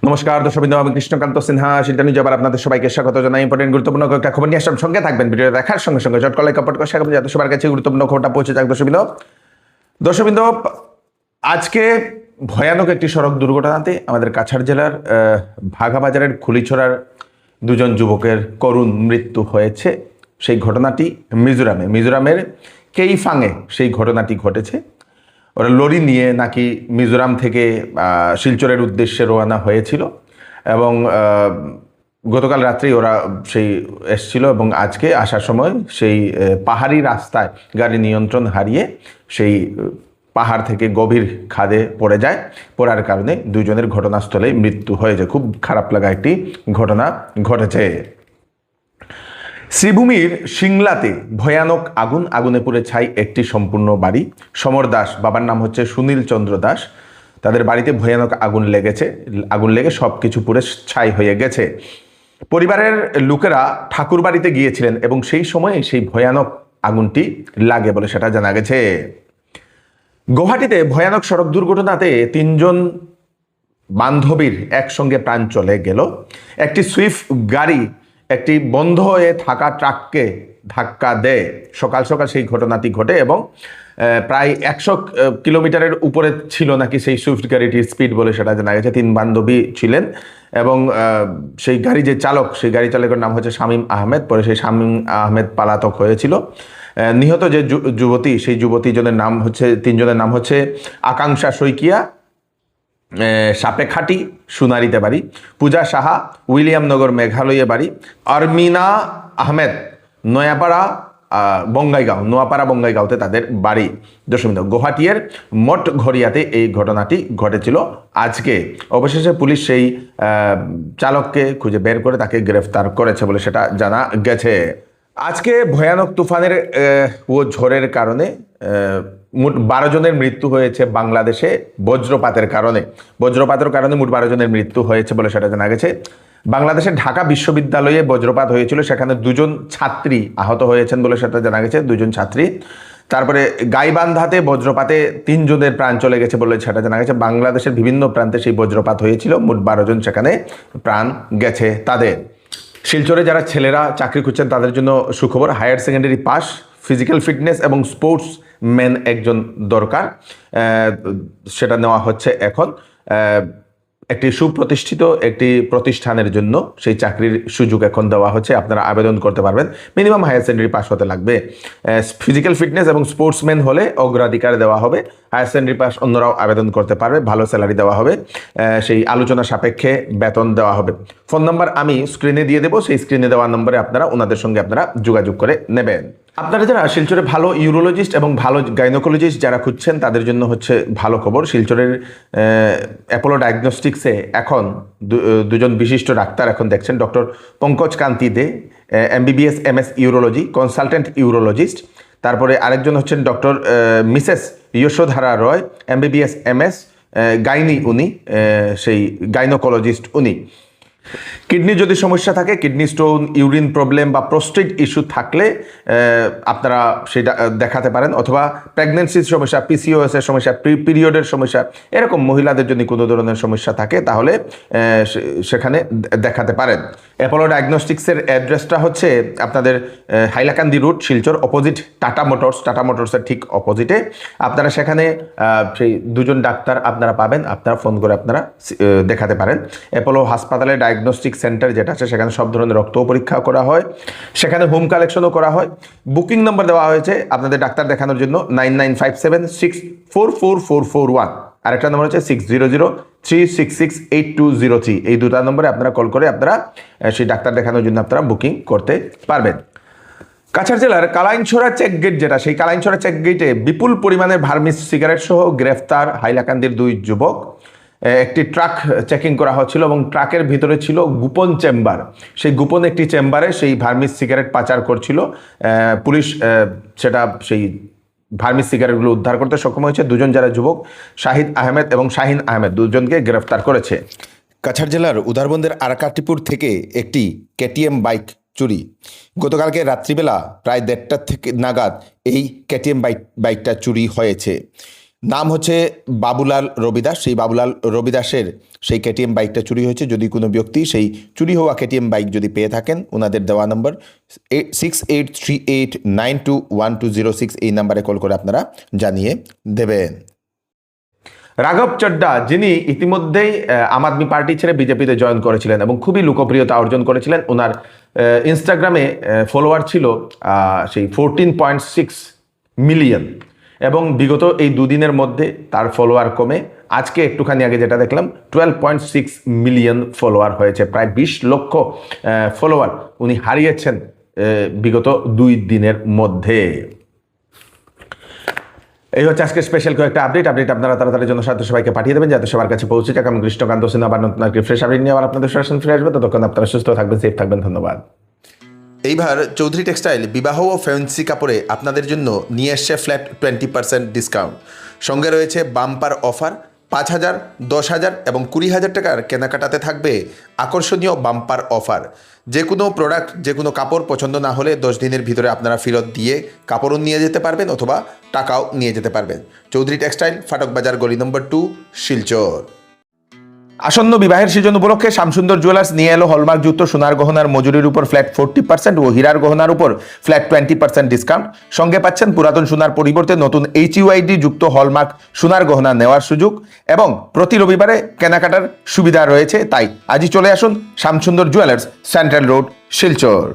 নমস্কার দর্শকবৃন্দ, আমি কৃষ্ণকান্ত সিনহা শিল্পী নিউজ আবার আপনাদের সবাইকে স্বাগত জানাই। ইম্পর্টেন্ট গুরুত্বপূর্ণ কয়েকটা খবর নিয়ে আসলাম, সঙ্গে থাকবেন। ভিডিও দেখার সঙ্গে সঙ্গে চট করে কপট করে শেয়ার করবেন যাতে সবার কাছে গুরুত্বপূর্ণ খবরটা পৌঁছে যাক। দর্শকবৃন্দ, আজকে ভয়ানক একটি সড়ক দুর্ঘটনাতে আমাদের কাছাড় জেলার ভাগাবাজারের খুলিছড়ার দুজন যুবকের করুণ মৃত্যু হয়েছে। সেই ঘটনাটি মিজোরামের কেইফাঙে সেই ঘটনাটি ঘটেছে। ওরা লরি নিয়ে নাকি মিজোরাম থেকে শিলচরের উদ্দেশ্যে রওনা হয়েছিল এবং গতকাল রাত্রেই ওরা সেই এসছিল এবং আজকে আসার সময় সেই পাহাড়ি রাস্তায় গাড়ি নিয়ন্ত্রণ হারিয়ে সেই পাহাড় থেকে গভীর খাদে পড়ে যায়। পড়ার কারণে দুজনের ঘটনাস্থলে মৃত্যু হয়েছে। খুব খারাপ লাগা একটি ঘটনা ঘটেছে। শ্রীভূমির সিংলাতে ভয়ানক আগুনে পুড়ে ছাই একটি সম্পূর্ণ বাড়ি। সমর দাস, বাবার নাম হচ্ছে সুনীল চন্দ্র দাস, তাদের বাড়িতে ভয়ানক আগুন লেগে সব কিছু পুড়ে ছাই হয়ে গেছে। পরিবারের লোকেরা ঠাকুর বাড়িতে গিয়েছিলেন এবং সেই সময়ে সেই ভয়ানক আগুনটি লাগে বলে সেটা জানা গেছে। গুয়াহাটিতে ভয়ানক সড়ক দুর্ঘটনাতে 3 জন বান্ধবীর একসঙ্গে প্রাণ চলে গেল। একটি সুইফট গাড়ি একটি বন্ধ হয়ে থাকা ট্রাককে ধাক্কা দেয়। সকাল সকাল সেই ঘটনাটি ঘটে এবং প্রায় 100 কিলোমিটারের উপরে ছিল নাকি সেই সুইফট গাড়িটির স্পিড বলে সেটা জানা গেছে। 3 বান্ধবী ছিলেন এবং সেই গাড়ি যে চালক, সেই গাড়ি চালকের নাম হচ্ছে শামীম আহমেদ। পরে সেই শামীম আহমেদ পলাতক হয়েছিল। নিহত যে যুবতী, সেই যুবতীজনের নাম হচ্ছে, 3 জনের নাম হচ্ছে আকাঙ্ক্ষা শইকিয়া, সাপেখাটি সোনারিতে বাড়ি, পূজা সাহা উইলিয়ামনগর মেঘালয়ে বাড়ি, আরমিনা আহমেদ নোয়াপাড়া বঙ্গাইগাঁওতে তাদের বাড়ি। দশমিক গুয়াহাটির মঠ ঘরিয়াতে এই ঘটনাটি ঘটেছিল আজকে। অবশেষে পুলিশ সেই চালককে খুঁজে বের করে তাকে গ্রেফতার করেছে বলে সেটা জানা গেছে। আজকে ভয়ানক তুফানের ও ঝড়ের কারণে মোট 12 জনের মৃত্যু হয়েছে বাংলাদেশে বজ্রপাতের কারণে। বজ্রপাতের কারণে মোট 12 জনের মৃত্যু হয়েছে বলে সেটা জানা গেছে। বাংলাদেশের ঢাকা বিশ্ববিদ্যালয়ে বজ্রপাত হয়েছিল, সেখানে 2 জন ছাত্রী আহত হয়েছেন বলে সেটা জানা গেছে, 2 জন ছাত্রী। তারপরে গাইবান্ধাতে বজ্রপাতে 3 জনের প্রাণ চলে গেছে বলে সেটা জানা গেছে। বাংলাদেশের বিভিন্ন প্রান্তে সেই বজ্রপাত হয়েছিল, মোট 12 জন সেখানে প্রাণ গেছে তাদের। শিলচরে যারা ছেলেরা চাকরি খুঁজছেন তাদের জন্য সুখবর, higher secondary pass, physical fitness এবং স্পোর্টস ম্যান একজন দরকার, সেটা নেওয়া হচ্ছে এখন। একটি সুপ্রতিষ্ঠিত একটি প্রতিষ্ঠানের জন্য সেই চাকরির সুযোগ এখন দেওয়া হচ্ছে, আপনারা আবেদন করতে পারবেন। মিনিমাম হায়ার সেকেন্ডারি পাস হতে লাগবে। ফিজিক্যাল ফিটনেস এবং স্পোর্টসম্যান হলে অগ্রাধিকার দেওয়া হবে। হায়ার সেকেন্ডারি পাস অন্যরাও আবেদন করতে পারবে, ভালো স্যালারি দেওয়া হবে, সেই আলোচনা সাপেক্ষে বেতন দেওয়া হবে। ফোন নাম্বার আমি স্ক্রিনে দিয়ে দেবো, সেই স্ক্রিনে দেওয়া নম্বরে আপনারা ওনাদের সঙ্গে আপনারা যোগাযোগ করে নেবেন। আপনারা যারা শিলচরে ভালো ইউরোলজিস্ট এবং ভালো গাইনোকোলজিস্ট যারা খুঁজছেন তাদের জন্য হচ্ছে ভালো খবর। শিলচরের অ্যাপোলো ডায়াগনস্টিক্সে এখন 2 জন বিশিষ্ট ডাক্তার এখন দেখছেন। ডক্টর পঙ্কজ কান্তি দে, MBBS MS urology, consultant urologist. তারপরে আরেকজন হচ্ছেন ডক্টর মিসেস যশোধারা রয়, MBBS MS গাইনি, উনি সেই গাইনোকোলজিস্ট উনি। কিডনির যদি সমস্যা থাকে, কিডনি স্টোন, ইউরিন প্রবলেম বা প্রোস্টেট ইস্যু থাকলে আপনারা সেটা দেখাতে পারেন, অথবা প্রেগনেন্সির সমস্যা, PCOS এর সমস্যা, পিরিয়ডের সমস্যা, এরকম মহিলাদের যদি কোনো ধরনের সমস্যা থাকে তাহলে সেখানে দেখাতে পারেন। অ্যাপোলো ডায়াগনস্টিক্সের অ্যাড্রেসটা হচ্ছে আপনাদের হাইলাকান্দি রুট, শিলচর, অপোজিট টাটা মোটরসের ঠিক অপোজিটে। আপনারা সেখানে সেই 2 জন ডাক্তার আপনারা পাবেন, আপনারা ফোন করে আপনারা দেখাতে পারেন। অ্যাপোলো হাসপাতালে ডায়াগনস্টিক সেন্টার যেটা আছে সেখানে সব ধরনের রক্ত পরীক্ষা করা হয়, সেখানে হোম কালেকশনও করা হয়। বুকিং নাম্বার দেওয়া হয়েছে আপনাদের ডাক্তার দেখানোর জন্য 9957644441, আরেকটা নম্বর হচ্ছে 6003668203। এই 2টা নম্বরে আপনারা কল করে আপনারা সেই ডাক্তার দেখানোর জন্য আপনারা বুকিং করতে পারবেন। কাছাড় জেলার কালাইনছড়া চেকগেট যেটা, সেই কালাইনছড়া চেকগেটে বিপুল পরিমাণের ভার্মিস সিগারেট সহ গ্রেফতার হাইলাকান্দির 2 যুবক। একটি ট্রাক চেকিং করা হচ্ছিল এবং ট্রাকের ভিতরে ছিল গোপন চেম্বার। সেই গোপন একটি চেম্বারে সেই ভার্মিস সিগারেট পাচার করছিল পুলিশ। সেটা সেই ভার্মিস সিগারেটগুলো উদ্ধার করতে সক্ষম হয়েছে। 2 জন যারা যুবক, শাহিদ আহমেদ এবং শাহিন আহমেদ, 2 জনকে গ্রেফতার করেছে। কাছাড় জেলার উদারবন্দের আরাকাটিপুর থেকে একটি KTM বাইক চুরি। গতকালকে রাত্রিবেলা প্রায় 1:30 থেকে নাগাদ এই KTM বাইকটা চুরি হয়েছে। নাম হচ্ছে বাবুলাল রবিদাস। সেই বাবুলাল রবিদাসের সেই কেটিএম বাইকটা চুরি হয়েছে। যদি কোনো ব্যক্তি সেই চুরি হওয়া কেটিএম বাইক যদি পেয়ে থাকেন, ওনাদের দেওয়া নম্বর 6838921206 এই নাম্বারে কল করে আপনারা জানিয়ে দেবেন। রাঘব চড্ডা, যিনি ইতিমধ্যেই আম আদমি পার্টি ছেড়ে বিজেপিতে জয়েন করেছিলেন এবং খুবই লোকপ্রিয়তা অর্জন করেছিলেন, ওনার ইনস্টাগ্রামে ফলোয়ার ছিল সেই 14.6 মিলিয়ন এবং বিগত এই দুদিনের মধ্যে তার ফলোয়ার কমে আজকে একটুখানি আগে যেটা দেখলাম 12.6 মিলিয়ন ফলোয়ার হয়েছে। প্রায় 20 লক্ষ ফলোয়ার উনি হারিয়েছেন বিগত 2 দিনের মধ্যে। এই হচ্ছে আজকে স্পেশাল কয়েকটা আপডেট আপনারা তাড়াতাড়ি জন্য সাথে সবাইকে পাঠিয়ে দেবেন যাতে সবার কাছে পৌঁছে যাক। আমি কৃষ্ণকান্ত সিনহা আবার নতুন একটি ফ্রেশ আপডেট নিয়ে আবার আপনাদের সরাসরি ফিরে আসবে। ততক্ষণ আপনারা সুস্থ থাকবেন, সেফ থাকবেন। ধন্যবাদ। এইবার চৌধুরী টেক্সটাইল বিবাহ ও ফ্যান্সি কাপড়ে আপনাদের জন্য নিয়ে এসছে ফ্ল্যাট 20% ডিসকাউন্ট। সঙ্গে রয়েছে বাম্পার অফার। 5,000, 10,000 এবং 20,000 টাকার কেনাকাটাতে থাকবে আকর্ষণীয় বাম্পার অফার। যে কোনো প্রোডাক্ট, যে কোনো কাপড় পছন্দ না হলে 10 দিনের ভিতরে আপনারা ফেরত দিয়ে কাপড়ও নিয়ে যেতে পারবেন অথবা টাকাও নিয়ে যেতে পারবেন। চৌধুরী টেক্সটাইল, ফাটক বাজার, গলি নম্বর 2, শিলচর। আসন্ন বিবাহের সিজন উপলক্ষে শ্যামসুন্দর জুয়েলার্স নিয়ে এলো হলমার্কযুক্ত সোনার গহনার মজুরির উপর ফ্ল্যাট 40% ও হীরার গহনার উপর ফ্ল্যাট 20% ডিসকাউন্ট। সঙ্গে পাচ্ছেন পুরাতন সোনার পরিবর্তে নতুন HUID যুক্ত হলমার্ক সোনার গহনা নেওয়ার সুযোগ এবং প্রতি রবিবারে কেনাকাটার সুবিধা রয়েছে। তাই আজই চলে আসুন Shyamsundar jewellers, central road, Silchar.